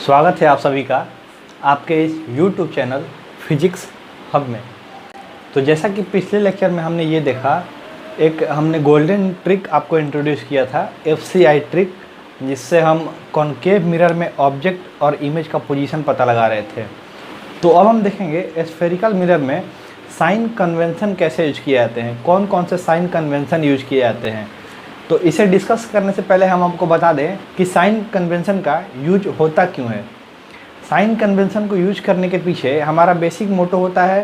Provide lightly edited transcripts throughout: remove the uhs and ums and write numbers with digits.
स्वागत है आप सभी का आपके इस YouTube चैनल फिजिक्स हब में। तो जैसा कि पिछले लेक्चर में हमने ये देखा, हमने गोल्डन ट्रिक आपको इंट्रोड्यूस किया था, FCI ट्रिक, जिससे हम कॉनकेव मिरर में ऑब्जेक्ट और इमेज का पोजीशन पता लगा रहे थे। तो अब हम देखेंगे स्फेरिकल मिरर में साइन कन्वेंशन कैसे यूज किए जाते हैं, कौन कौन से साइन कन्वेंशन यूज किए जाते हैं। तो इसे डिस्कस करने से पहले हम आपको बता दें कि साइन कन्वेंशन का यूज होता क्यों है। साइन कन्वेंशन को यूज करने के पीछे हमारा बेसिक मोटो होता है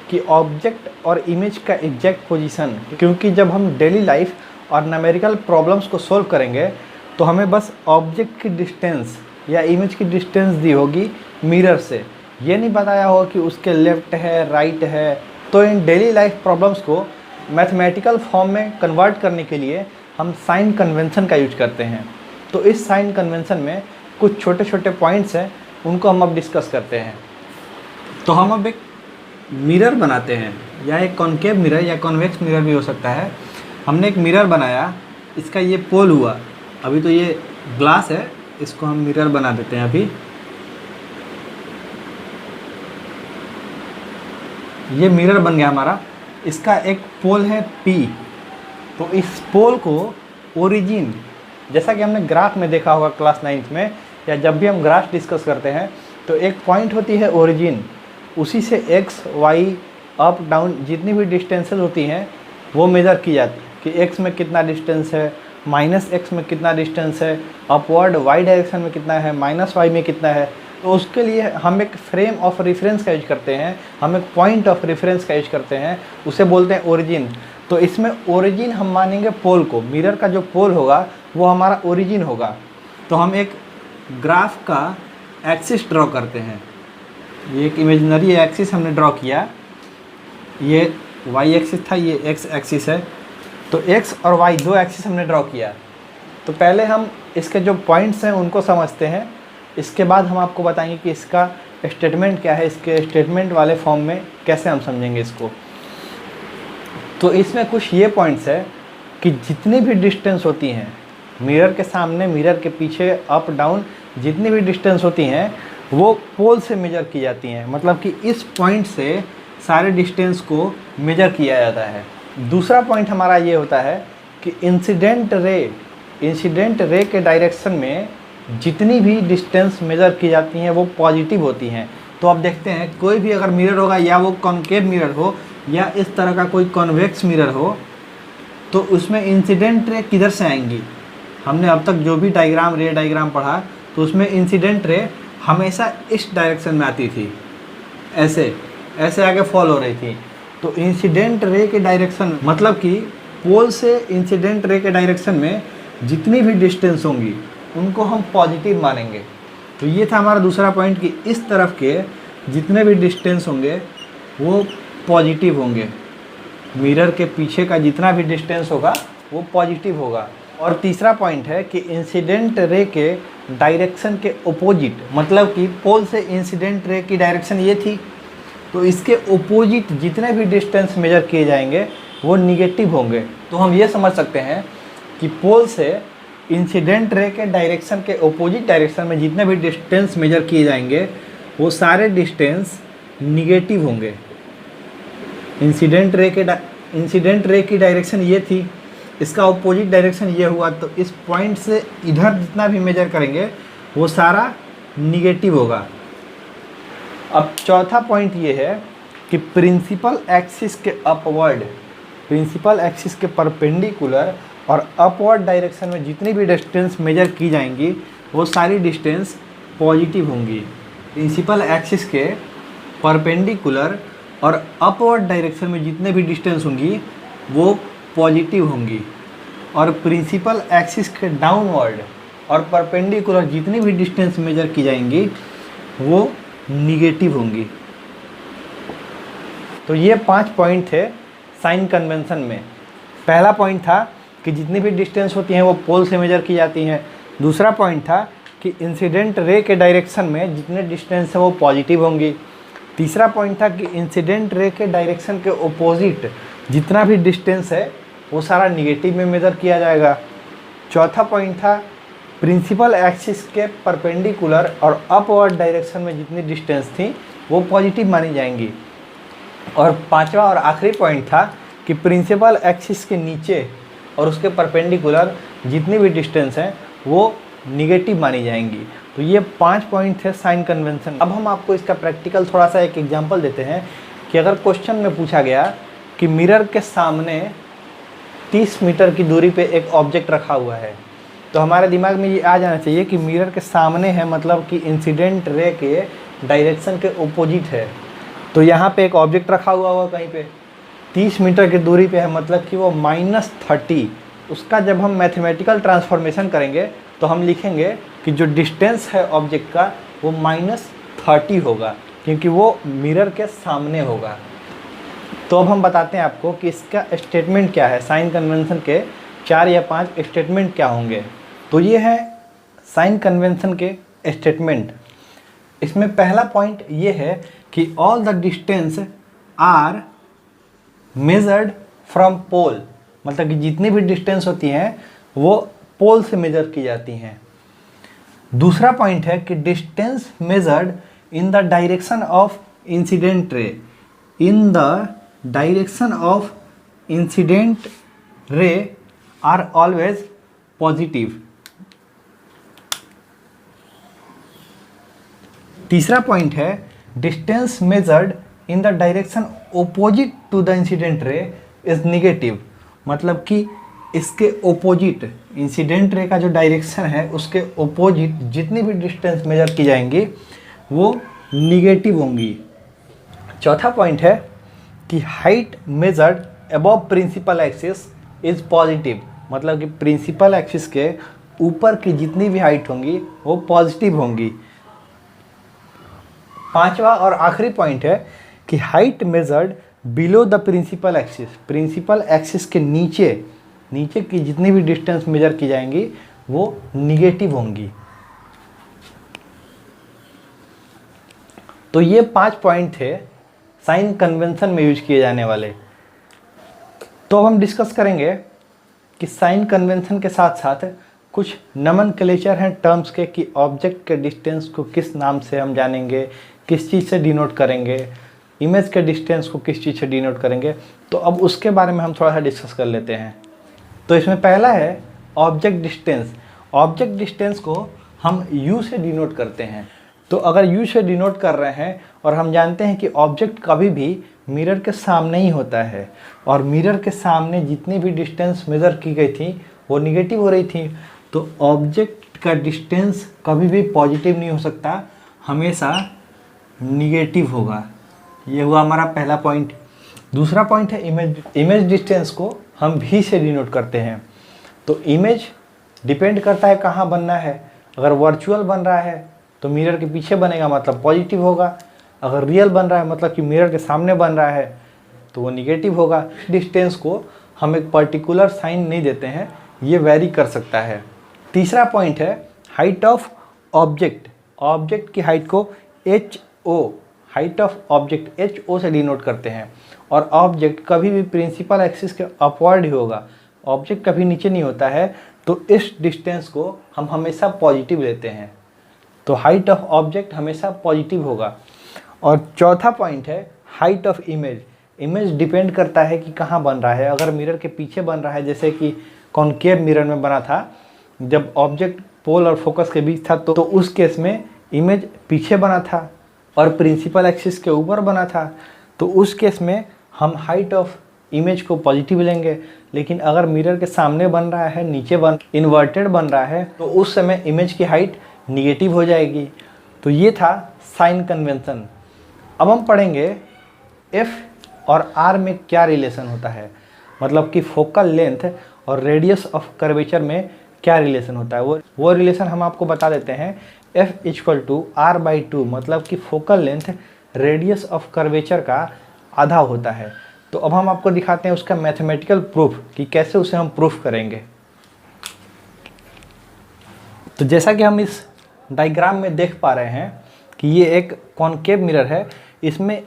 कि ऑब्जेक्ट और इमेज का एग्जैक्ट पोजीशन, क्योंकि जब हम डेली लाइफ और न्यूमेरिकल प्रॉब्लम्स को सोल्व करेंगे तो हमें बस ऑब्जेक्ट की डिस्टेंस या इमेज की डिस्टेंस दी होगी मिरर से, ये नहीं बताया होगा कि उसके लेफ़्ट है राइट है। तो इन डेली लाइफ प्रॉब्लम्स को मैथमेटिकल फॉर्म में कन्वर्ट करने के लिए हम साइन कन्वेंशन का यूज करते हैं। तो इस साइन कन्वेंशन में कुछ छोटे छोटे पॉइंट्स हैं, उनको हम अब डिस्कस करते हैं। तो हम अब एक मिरर बनाते हैं, या एक कॉनकेव मिरर या कॉन्वेक्स मिरर भी हो सकता है। हमने एक मिरर बनाया, इसका ये पोल हुआ, अभी तो ये ग्लास है, इसको हम मिरर बना देते हैं। अभी ये मिरर बन गया हमारा, इसका एक पोल है P। तो इस पोल को ओरिजिन, जैसा कि हमने ग्राफ में देखा होगा क्लास 9th में, या जब भी हम ग्राफ डिस्कस करते हैं तो एक पॉइंट होती है ओरिजिन, उसी से x, y, अप डाउन जितनी भी डिस्टेंसेस होती हैं वो मेज़र की जाती है कि x में कितना डिस्टेंस है, -x में कितना डिस्टेंस है, अपवर्ड y डायरेक्शन में कितना है, -y में कितना है। तो उसके लिए हम एक फ्रेम ऑफ रेफरेंस का यूज करते हैं, हम एक पॉइंट ऑफ रेफरेंस का यूज करते हैं, उसे बोलते हैं ओरिजिन। तो इसमें ओरिजिन हम मानेंगे पोल को, मिरर का जो पोल होगा वो हमारा ओरिजिन होगा। तो हम एक ग्राफ का एक्सिस ड्रॉ करते हैं, ये एक इमेजिनरी एक्सिस हमने ड्रॉ किया, ये y एक्सिस था, ये x एक्सिस है। तो x और y दो एक्सिस हमने ड्रॉ किया। तो पहले हम इसके जो पॉइंट्स हैं उनको समझते हैं, इसके बाद हम आपको बताएंगे कि इसका स्टेटमेंट क्या है, इसके स्टेटमेंट वाले फॉर्म में कैसे हम समझेंगे इसको। तो इसमें कुछ ये पॉइंट्स है कि जितनी भी डिस्टेंस होती हैं मिरर के सामने, मिरर के पीछे, अप डाउन जितनी भी डिस्टेंस होती हैं वो पोल से मेजर की जाती हैं। मतलब कि इस पॉइंट से सारे डिस्टेंस को मेजर किया जाता है। दूसरा पॉइंट हमारा ये होता है कि इंसिडेंट रे के डायरेक्शन में जितनी भी डिस्टेंस मेजर की जाती हैं वो पॉजिटिव होती हैं। तो आप देखते हैं कोई भी अगर मिरर होगा, या वो कॉनकेव मिरर हो या इस तरह का कोई कॉन्वेक्स मिरर हो, तो उसमें इंसिडेंट रे किधर से आएंगी। हमने अब तक जो भी रे डायग्राम पढ़ा तो उसमें इंसिडेंट रे हमेशा इस डायरेक्शन में आती थी, ऐसे आगे फॉल हो रही थी। तो इंसिडेंट रे के डायरेक्शन, मतलब कि पोल से इंसिडेंट रे के डायरेक्शन में जितनी भी डिस्टेंस होंगी उनको हम पॉजिटिव मानेंगे। तो ये था हमारा दूसरा पॉइंट कि इस तरफ के जितने भी डिस्टेंस होंगे वो पॉजिटिव होंगे, मिरर के पीछे का जितना भी डिस्टेंस होगा वो पॉजिटिव होगा। और तीसरा पॉइंट है कि इंसिडेंट रे के डायरेक्शन के ओपोजिट, मतलब कि पोल से इंसिडेंट रे की डायरेक्शन ये थी, तो इसके ओपोजिट जितने भी डिस्टेंस मेजर किए जाएंगे वो निगेटिव होंगे। तो हम ये समझ सकते हैं कि पोल से इंसिडेंट रे के डायरेक्शन के ओपोजिट डायरेक्शन में जितने भी डिस्टेंस मेजर किए जाएंगे वो सारे डिस्टेंस निगेटिव होंगे। इंसिडेंट रे की डायरेक्शन ये थी, इसका ऑपोजिट डायरेक्शन ये हुआ, तो इस पॉइंट से इधर जितना भी मेजर करेंगे वो सारा निगेटिव होगा। अब चौथा पॉइंट ये है कि प्रिंसिपल एक्सिस के अपवर्ड, प्रिंसिपल एक्सिस के परपेंडिकुलर और अपवर्ड डायरेक्शन में जितनी भी डिस्टेंस मेजर की जाएंगी वो सारी डिस्टेंस पॉजिटिव होंगी। प्रिंसिपल एक्सिस के परपेंडिकुलर और अपवर्ड डायरेक्शन में जितने भी डिस्टेंस होंगी वो पॉजिटिव होंगी, और प्रिंसिपल एक्सिस के डाउनवर्ड और परपेंडिकुलर जितनी भी डिस्टेंस मेजर की जाएंगी वो निगेटिव होंगी। तो ये 5 पॉइंट थे साइन कन्वेंशन में। पहला पॉइंट था कि जितनी भी डिस्टेंस होती हैं वो पोल से मेजर की जाती हैं। दूसरा पॉइंट था कि इंसिडेंट रे के डायरेक्शन में जितने डिस्टेंस है वो पॉजिटिव होंगी। तीसरा पॉइंट था कि इंसिडेंट रे के डायरेक्शन के ओपोजिट जितना भी डिस्टेंस है वो सारा निगेटिव में मेज़र किया जाएगा। चौथा पॉइंट था प्रिंसिपल एक्सिस के परपेंडिकुलर और अपवर्ड डायरेक्शन में जितनी डिस्टेंस थी वो पॉजिटिव मानी जाएंगी। और पांचवा और आखिरी पॉइंट था कि प्रिंसिपल एक्सिस के नीचे और उसके परपेंडिकुलर जितनी भी डिस्टेंस है वो निगेटिव मानी जाएंगी। तो ये 5 पॉइंट थे साइन कन्वेंशन। अब हम आपको इसका प्रैक्टिकल थोड़ा सा एक एग्जांपल देते हैं कि अगर क्वेश्चन में पूछा गया कि मिरर के सामने 30 मीटर की दूरी पे एक ऑब्जेक्ट रखा हुआ है, तो हमारे दिमाग में ये आ जाना चाहिए कि मिरर के सामने है मतलब कि इंसिडेंट रे के डायरेक्शन के ओपोजिट है। तो यहाँ पे एक ऑब्जेक्ट रखा हुआ होगा कहीं पे 30 मीटर की दूरी पे है, मतलब कि वो -30। उसका जब हम मैथमेटिकल ट्रांसफॉर्मेशन करेंगे तो हम लिखेंगे कि जो डिस्टेंस है ऑब्जेक्ट का वो -30 होगा, क्योंकि वो मिरर के सामने होगा। तो अब हम बताते हैं आपको कि इसका स्टेटमेंट क्या है, साइन कन्वेंशन के 4 या 5 स्टेटमेंट क्या होंगे। तो ये है साइन कन्वेंशन के स्टेटमेंट। इसमें पहला पॉइंट ये है कि all the distance are measured from pole, मतलब कि जितनी भी डिस्टेंस होती हैं वो पोल से मेजर की जाती हैं। दूसरा पॉइंट है कि distance measured in the direction of incident ray, in the direction of incident ray are always positive. तीसरा पॉइंट है distance measured in the direction opposite to the incident ray is negative, मतलब कि इसके opposite incident ray का जो direction है उसके opposite जितनी भी डिस्टेंस मेजर की जाएंगी वो निगेटिव होंगी। चौथा पॉइंट है कि height measured above principal axis is positive, मतलब कि प्रिंसिपल एक्सिस के ऊपर की जितनी भी हाइट होंगी वो पॉजिटिव होंगी। पांचवा और आखिरी पॉइंट है कि height measured below the principal axis, principal axis के नीचे की जितनी भी डिस्टेंस मेजर की जाएंगी वो निगेटिव होंगी। तो ये 5 पॉइंट थे साइन कन्वेंशन में यूज किए जाने वाले। तो अब हम डिस्कस करेंगे कि साइन कन्वेंशन के साथ साथ कुछ नोमेनक्लेचर हैं टर्म्स के कि ऑब्जेक्ट के डिस्टेंस को किस नाम से हम जानेंगे, किस चीज़ से डिनोट करेंगे, इमेज के डिस्टेंस को किस चीज़ से डिनोट करेंगे। तो अब उसके बारे में हम थोड़ा सा डिस्कस कर लेते हैं। तो इसमें पहला है ऑब्जेक्ट डिस्टेंस। ऑब्जेक्ट डिस्टेंस को हम यू से डिनोट करते हैं। तो अगर यू से डिनोट कर रहे हैं और हम जानते हैं कि ऑब्जेक्ट कभी भी मिरर के सामने ही होता है और मिरर के सामने जितनी भी डिस्टेंस मेज़र की गई थी वो निगेटिव हो रही थी, तो ऑब्जेक्ट का डिस्टेंस कभी भी पॉजिटिव नहीं हो सकता, हमेशा निगेटिव होगा। ये हुआ हमारा पहला पॉइंट। दूसरा पॉइंट है इमेज। इमेज डिस्टेंस को हम भी से डिनोट करते हैं। तो इमेज डिपेंड करता है कहाँ बनना है। अगर वर्चुअल बन रहा है तो मिरर के पीछे बनेगा, मतलब पॉजिटिव होगा। अगर रियल बन रहा है मतलब कि मिरर के सामने बन रहा है तो वो निगेटिव होगा। डिस्टेंस को हम एक पर्टिकुलर साइन नहीं देते हैं, ये वेरी कर सकता है। तीसरा पॉइंट है हाइट ऑफ ऑब्जेक्ट। ऑब्जेक्ट की हाइट को HO, height of object HO से डिनोट करते हैं। और ऑब्जेक्ट कभी भी प्रिंसिपल एक्सिस के अपवर्ड ही होगा, ऑब्जेक्ट कभी नीचे नहीं होता है, तो इस डिस्टेंस को हम हमेशा पॉजिटिव लेते हैं। तो हाइट ऑफ ऑब्जेक्ट हमेशा पॉजिटिव होगा। और चौथा पॉइंट है height of image. Image depend करता है कि कहाँ बन रहा है। अगर मिरर के पीछे बन रहा है, जैसे कि कॉनकेव मिरर में बना था, जब ऑब्जेक्ट पोल और फोकस के बीच था, तो उस केस में इमेज पीछे बना था और प्रिंसिपल एक्सिस के ऊपर बना था, तो उस केस में हम हाइट ऑफ इमेज को पॉजिटिव लेंगे। लेकिन अगर मिरर के सामने बन रहा है, नीचे इन्वर्टेड बन रहा है, तो उस समय इमेज की हाइट निगेटिव हो जाएगी। तो ये था साइन कन्वेंशन। अब हम पढ़ेंगे F और R में क्या रिलेशन होता है, मतलब कि फोकल लेंथ और रेडियस ऑफ कर्वेचर में क्या रिलेशन होता है। वो रिलेशन हम आपको बता देते हैं। F = R/2, मतलब कि focal length radius of curvature का आधा होता है। तो अब हम आपको दिखाते हैं उसका मैथमेटिकल प्रूफ कि कैसे उसे हम प्रूफ करेंगे। तो जैसा कि हम इस डायग्राम में देख पा रहे हैं कि ये एक कॉनकेव मिरर है, इसमें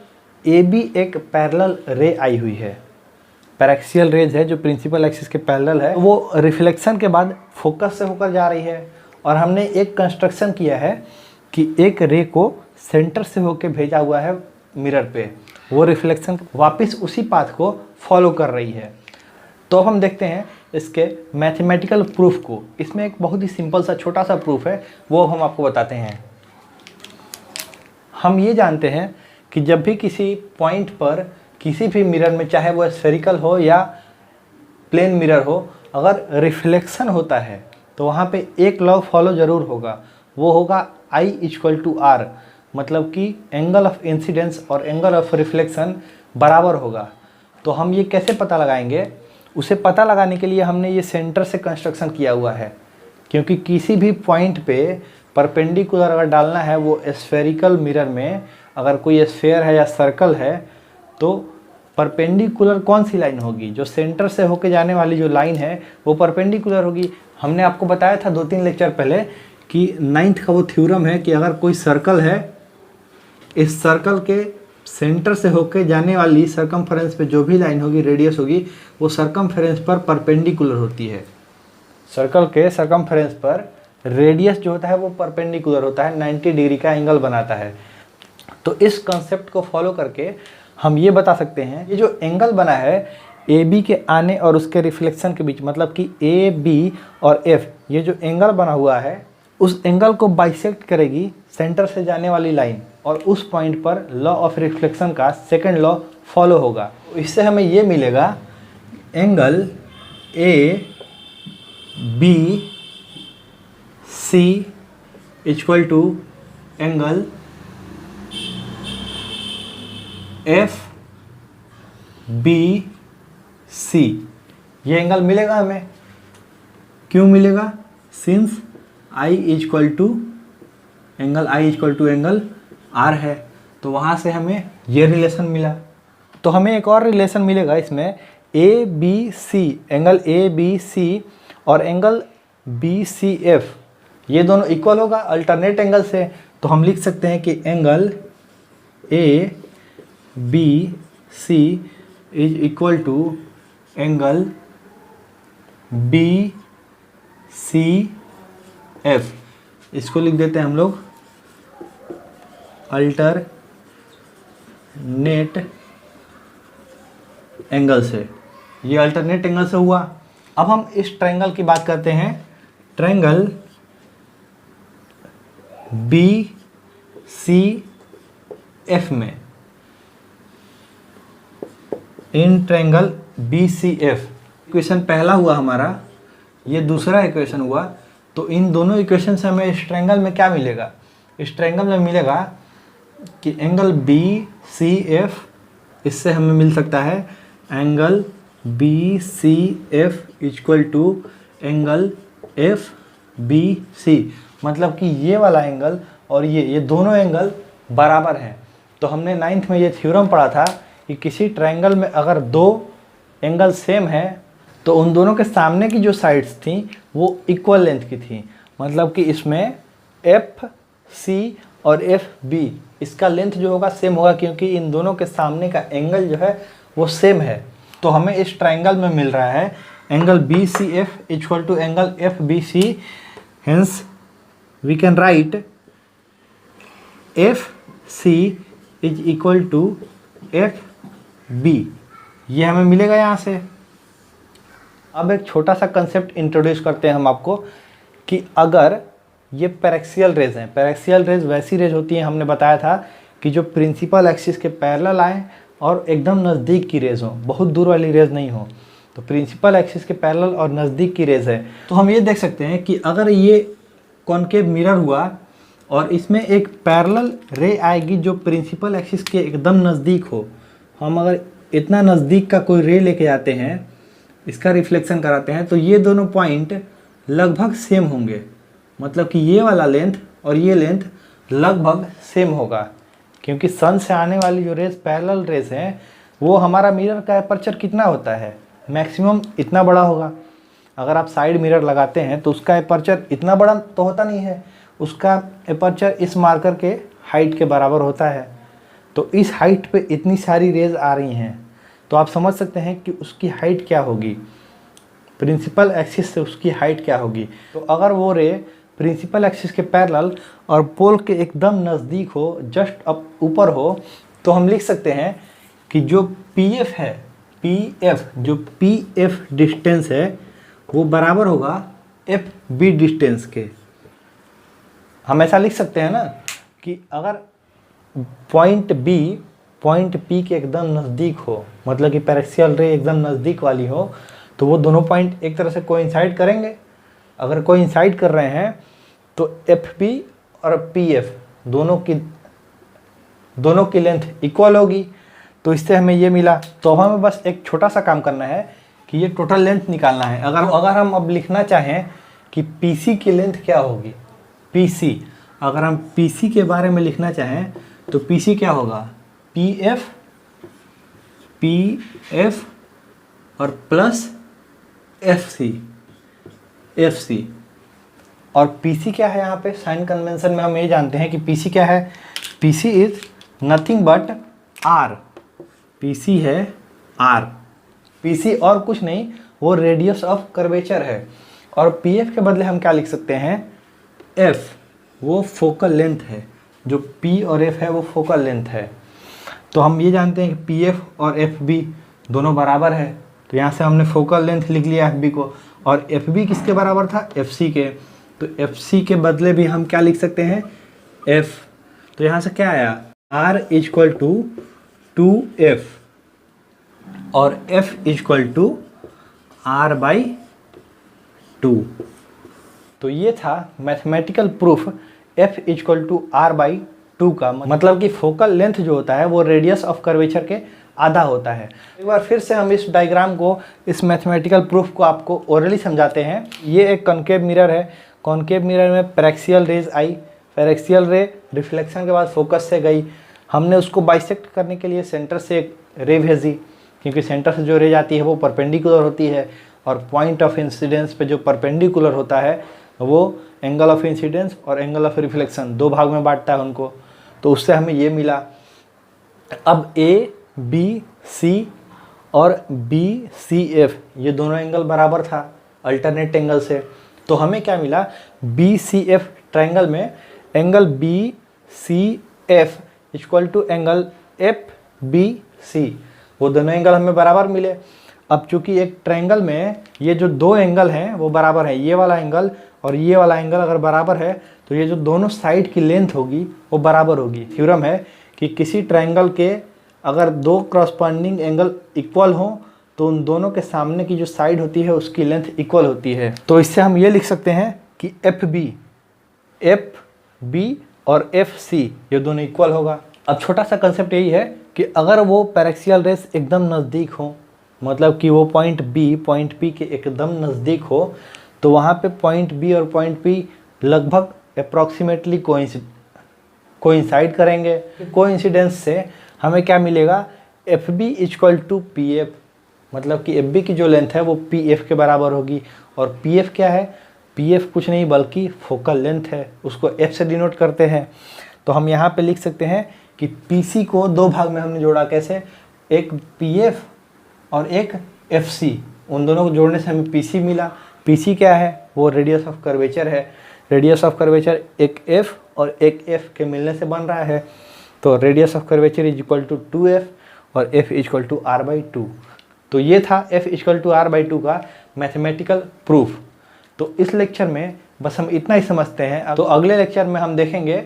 AB एक पैरेलल रे आई हुई है, पैरेक्सियल रेज है जो प्रिंसिपल एक्सिस के पैरेलल है। वो रिफ्लेक्शन के बाद फोकस से होकर जा रही है और हमने एक कंस्ट्रक्शन किया है कि एक रे को सेंटर से होके भेजा हुआ है मिरर पे, वो रिफ्लेक्शन वापस उसी पाथ को फॉलो कर रही है। तो हम देखते हैं इसके मैथमेटिकल प्रूफ को। इसमें एक बहुत ही सिंपल सा छोटा सा प्रूफ है, वो हम आपको बताते हैं। हम ये जानते हैं कि जब भी किसी पॉइंट पर किसी भी मिरर में, चाहे वो स्फेरिकल हो या प्लेन मिरर हो, अगर रिफ्लेक्शन होता है तो वहाँ पे एक लॉ फॉलो ज़रूर होगा, वो होगा I = R, मतलब कि एंगल ऑफ इंसिडेंस और एंगल ऑफ रिफ्लेक्शन बराबर होगा। तो हम ये कैसे पता लगाएंगे? उसे पता लगाने के लिए हमने ये सेंटर से कंस्ट्रक्शन किया हुआ है, क्योंकि किसी भी पॉइंट पे परपेंडिकुलर अगर डालना है, वो स्फेरिकल मिरर में अगर कोई स्फेयर है या सर्कल है, तो परपेंडिकुलर कौन सी लाइन होगी? जो सेंटर से होके जाने वाली जो लाइन है वो परपेंडिकुलर होगी। हमने आपको बताया था 2-3 लेक्चर पहले कि 9th का वो थ्योरम है कि अगर कोई सर्कल है, इस सर्कल के सेंटर से होके जाने वाली सर्कमफेरेंस पे जो भी लाइन होगी, रेडियस होगी, वो सर्कमफेरेंस पर परपेंडिकुलर होती है। सर्कल के सर्कमफेरेंस पर रेडियस जो होता है वो परपेंडिकुलर होता है, 90 डिग्री का एंगल बनाता है। तो इस कंसेप्ट को फॉलो करके हम ये बता सकते हैं, ये जो एंगल बना है ए बी के आने और उसके रिफ्लेक्शन के बीच, मतलब कि ए बी और एफ, ये जो एंगल बना हुआ है उस एंगल को बाइसेक्ट करेगी सेंटर से जाने वाली लाइन, और उस पॉइंट पर लॉ ऑफ रिफ्लेक्शन का सेकंड लॉ फॉलो होगा। इससे हमें ये मिलेगा angle A B C equal to angle F B C. ये एंगल मिलेगा हमें। क्यों मिलेगा? Since I equal to angle R है, तो वहाँ से हमें ये रिलेशन मिला। तो हमें एक और रिलेशन मिलेगा इसमें, A B C, angle A B C और एंगल बी सी एफ, ये दोनों इक्वल होगा अल्टरनेट एंगल से। तो हम लिख सकते हैं कि angle A B C is equal to angle B C F. इसको लिख देते हैं हम लोग अल्टरनेट एंगल से। ये अल्टरनेट एंगल से हुआ। अब हम इस ट्रायंगल की बात करते हैं, ट्रायंगल बी सी एफ में। In triangle B C F, equation पहला हुआ हमारा, ये दूसरा इक्वेशन हुआ। तो इन दोनों इक्वेशन से हमें इस ट्रायंगल में क्या मिलेगा? इस ट्रायंगल में मिलेगा कि एंगल बी सी एफ, इससे हमें मिल सकता है angle B C F equal to angle F B C, मतलब कि ये वाला एंगल और ये दोनों एंगल बराबर हैं। तो हमने 9th में ये थ्योरम पढ़ा था कि किसी ट्रायंगल में अगर दो एंगल सेम है तो उन दोनों के सामने की जो साइड्स थी वो इक्वल लेंथ की थी, मतलब कि इसमें एफ सी और एफ बी, इसका लेंथ जो होगा सेम होगा, क्योंकि इन दोनों के सामने का एंगल जो है वो सेम है। तो हमें इस ट्रायंगल में मिल रहा है angle B C F equal to angle F B C. Hence we can write F C is equal to F B. ये हमें मिलेगा यहाँ से। अब एक छोटा सा कंसेप्ट इंट्रोड्यूस करते हैं हम आपको कि अगर ये पैरेक्सियल रेज हैं, पैरेक्सियल रेज वैसी रेज होती हैं, हमने बताया था कि जो प्रिंसिपल एक्सिस के पैरेलल आए और एकदम नज़दीक की रेज हो, बहुत दूर वाली रेज नहीं हो। तो प्रिंसिपल एक्सिस के पैरेलल और नज़दीक की रेज है। तो हम ये देख सकते हैं कि अगर ये कॉनकेव मिरर हुआ और इसमें एक पैरेलल रे आएगी जो प्रिंसिपल एक्सिस के एकदम नज़दीक हो, हम अगर इतना नज़दीक का कोई रे लेके आते हैं, इसका रिफ्लेक्शन कराते हैं, तो ये दोनों पॉइंट लगभग सेम होंगे, मतलब कि ये वाला लेंथ और ये लेंथ लगभग सेम होगा, क्योंकि सन से आने वाली जो रेज पैरेलल रेज हैं, वो हमारा मिरर का एपर्चर कितना होता है? मैक्सिमम इतना बड़ा होगा। अगर आप साइड मिरर लगाते हैं तो उसका एपर्चर इतना बड़ा तो होता नहीं है, उसका एपर्चर इस मार्कर के हाइट के बराबर होता है। तो इस हाइट पे इतनी सारी रेज आ रही हैं, तो आप समझ सकते हैं कि उसकी हाइट क्या होगी, प्रिंसिपल एक्सिस से उसकी हाइट क्या होगी। तो अगर वो रे प्रिंसिपल एक्सिस के पैरेलल और पोल के एकदम नज़दीक हो, जस्ट अप ऊपर हो, तो हम लिख सकते हैं कि जो PF है, जो PF डिस्टेंस है वो बराबर होगा FB डिस्टेंस के। हम ऐसा लिख सकते हैं ना कि अगर पॉइंट P के एकदम नज़दीक हो, मतलब कि पैरेक्सियल रे एकदम नज़दीक वाली हो, तो वो दोनों पॉइंट एक तरह से कोइंसाइड करेंगे। अगर कोइंसाइड कर रहे हैं तो FB और PF दोनों की लेंथ इक्वल होगी। तो इससे हमें ये मिला। तो हमें बस एक छोटा सा काम करना है कि ये टोटल लेंथ निकालना है। अगर हम अब लिखना चाहें कि PC की लेंथ क्या होगी, अगर हम PC के बारे में लिखना चाहें तो PC क्या होगा, PF और प्लस FC। और PC क्या है यहाँ पे, साइन कन्वेंशन में हम ये जानते हैं कि PC क्या है, PC is nothing but R। PC है R। PC और कुछ नहीं, वो रेडियस ऑफ कर्वेचर है। और PF के बदले हम क्या लिख सकते हैं, F, वो फोकल लेंथ है। जो P और F है वो फोकल लेंथ है। तो हम ये जानते हैं कि PF और FB दोनों बराबर है, तो यहाँ से हमने फोकल लेंथ लिख लिया FB को। और FB किसके बराबर था, FC के। तो FC के बदले भी हम क्या लिख सकते हैं, F। तो यहाँ से क्या आया, R इक्वल टू 2F और F इक्वल टू R/2। तो ये था mathematical proof F equal to R/2 का। मतलब कि फोकल लेंथ जो होता है वो रेडियस ऑफ कर्वेचर के आधा होता है। एक बार फिर से हम इस डायग्राम को, इस मैथमेटिकल प्रूफ को आपको ओरली समझाते हैं। ये एक कॉनकेव मिरर है। कॉनकेव मिरर में पैरेक्सियल रेज आई, पैरेक्सियल रे रिफ्लेक्शन के बाद फोकस से गई। हमने उसको बाइसेक्ट करने के लिए सेंटर से एक रे भेजी, क्योंकि सेंटर से जो रे जाती है वो परपेंडिकुलर होती है, और पॉइंट ऑफ इंसिडेंस पे जो परपेंडिकुलर होता है वो एंगल ऑफ इंसिडेंस और एंगल ऑफ रिफ्लेक्शन दो भाग में बांटता है उनको। तो उससे हमें ये मिला। अब ABC और BCF ये दोनों एंगल बराबर था अल्टरनेट एंगल से। तो हमें क्या मिला, BCF ट्रायंगल में angle BCF equal to angle FBC, वो दोनों एंगल हमें बराबर मिले। अब चूंकि एक ट्रायंगल में ये जो दो एंगल हैं वो बराबर है, ये वाला एंगल और ये वाला एंगल अगर बराबर है तो ये जो दोनों साइड की लेंथ होगी वो बराबर होगी। थ्योरम है कि किसी ट्रायंगल के अगर दो करस्पॉन्डिंग एंगल इक्वल हो तो उन दोनों के सामने की जो साइड होती है उसकी लेंथ इक्वल होती है। तो इससे हम ये लिख सकते हैं कि FB और FC ये दोनों इक्वल होगा। अब छोटा सा कंसेप्ट यही है कि अगर वो पैरेक्सियल रेस एकदम नज़दीक हो, मतलब कि वो पॉइंट P के एकदम नज़दीक हो, तो वहाँ पे पॉइंट B और पॉइंट P लगभग अप्रॉक्सीमेटली कोइंसाइड करेंगे। कोइंसिडेंस से हमें क्या मिलेगा, FB इक्वल टू PF, मतलब कि FB की जो लेंथ है वो PF के बराबर होगी। और PF क्या है, PF कुछ नहीं बल्कि फोकल लेंथ है, उसको F से डिनोट करते हैं। तो हम यहाँ पे लिख सकते हैं कि PC को दो भाग में हमने जोड़ा, कैसे, एक PF और एक FC, उन दोनों को जोड़ने से हमें PC मिला। PC क्या है, वो रेडियस ऑफ कर्वेचर है। रेडियस ऑफ कर्वेचर एक F और एक F के मिलने से बन रहा है। तो radius of curvature is equal to 2F और F इक्वल टू R/2। तो ये था F इक्वल टू R/2 का मैथमेटिकल प्रूफ। तो इस लेक्चर में बस हम इतना ही समझते हैं। तो अगले लेक्चर में हम देखेंगे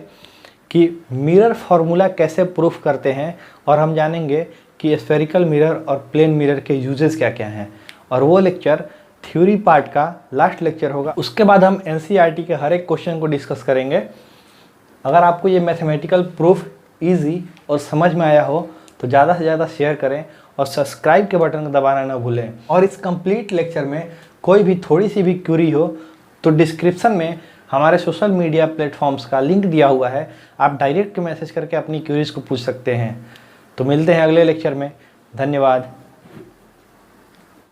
कि मिरर फार्मूला कैसे प्रूफ करते हैं, और हम जानेंगे कि स्फेरिकल मिरर और प्लेन मिरर के यूजेस क्या क्या हैं। और वो लेक्चर थ्योरी पार्ट का लास्ट लेक्चर होगा। उसके बाद हम NCERT के हर एक क्वेश्चन को डिस्कस करेंगे। अगर आपको ये मैथमेटिकल प्रूफ ईजी और समझ में आया हो तो ज़्यादा से ज़्यादा शेयर करें और सब्सक्राइब के बटन को दबाना ना भूलें। और इस कंप्लीट लेक्चर में कोई भी थोड़ी सी भी क्वेरी हो तो डिस्क्रिप्शन में हमारे सोशल मीडिया प्लेटफॉर्म्स का लिंक दिया हुआ है, आप डायरेक्ट मैसेज करके अपनी क्वेरीज को पूछ सकते हैं। तो मिलते हैं अगले लेक्चर में। धन्यवाद।